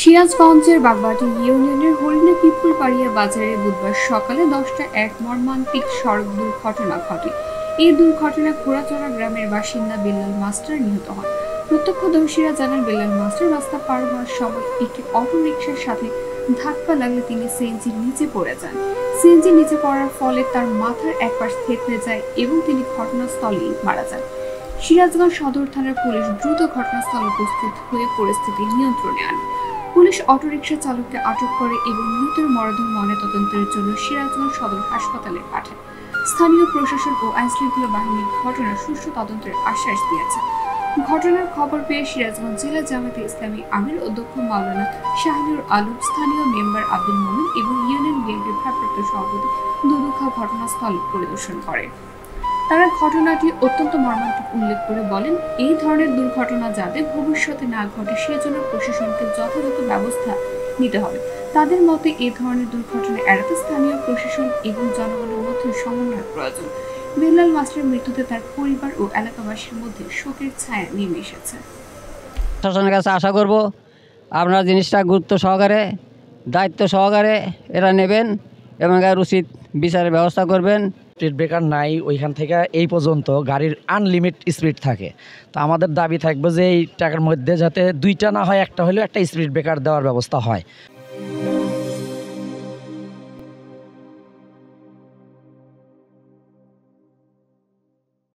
সিরাজগঞ্জের বাগবাটি ইউনিয়নের হরিণা পিপুলপাড়িয়া বাজারে বুধবার সকালে 10টায় এক মর্মান্তিক সড়ক দুর্ঘটনা ঘটে। এই দুর্ঘটনায় ঘোড়াচড়া গ্রামের বাসিন্দা বেলাল মাস্টার নিহত হন। প্রত্যক্ষদর্শীরা জানান, বেলাল মাস্টার রাস্তা পার হওয়ার সময় একটি অটোরিকশার সাথে ধাক্কা লাগলে তিনি সিএনজির নিচে পড়ে যান। সিএনজি নিচে পড়ার ফলে তার মাথার একপাশ থেতলে যায় এবং তিনি ঘটনাস্থলেই মারা যান। সিরাজগঞ্জ সদর থানার পুলিশ দ্রুত ঘটনাস্থলে উপস্থিত হয়ে পরিস্থিতি নিয়ন্ত্রণে আনে। পুলিশ অটোরিকশা চালককে আটক করে এবং মৃতের মরদেহ ময়নাতদন্তের জন্য সিরাজগঞ্জ সদর হাসপাতালে পাঠায়। স্থানীয় প্রশাসন ও আইনশৃঙ্খলা বাহিনী ঘটনার সুষ্ঠু তদন্তের আশ্বাস দিয়েছে। ঘটনার খবর পেয়ে সিরাজগঞ্জ জেলা জামায়াতে ইসলামী আমির অধ্যক্ষ মাওলানা শাহিনুর আলম, স্থানীয় মেম্বার আব্দুল মোমিন এবং ইউনিয়ন বিএনপির ভারপ্রাপ্ত সভাপতি দুদুখা ঘটনাস্থল পরিদর্শন করে। তারা ঘটনাটি অত্যন্ত মর্মান্তিক উল্লেখ করে বলেন, এই ধরনের দুর্ঘটনা যাতে ভবিষ্যতে না ঘটে সেজন্য প্রশাসনকে যথাযথ ব্যবস্থা নিতে হবে। তাদের মতে এই ধরনের দুর্ঘটনা এড়াতে স্থানীয় প্রশাসন এবং জনগণের মধ্যে সমন্বয়ের প্রয়োজন। বেলাল মাস্টারের মৃত্যুতে তার পরিবার ও এলাকাবাসীর মধ্যে শোকের ছায়া নেমে এসেছে। প্রশাসনের কাছে আশা করব আপনারা জিনিসটা গুরুত্ব সহকারে, দায়িত্ব সহকারে এরা নেবেন এবং এর উচিত বিচারের ব্যবস্থা করবেন। স্পিড ব্রেকার নাই, ওইখান থেকে এই পর্যন্ত গাড়ির আনলিমিট স্পিড থাকে। তো আমাদের দাবি থাকবে যে এই টাকার মধ্যে যাতে দুইটা না হয়, একটা হলেও একটা স্পিড ব্রেকার দেওয়ার ব্যবস্থা হয়।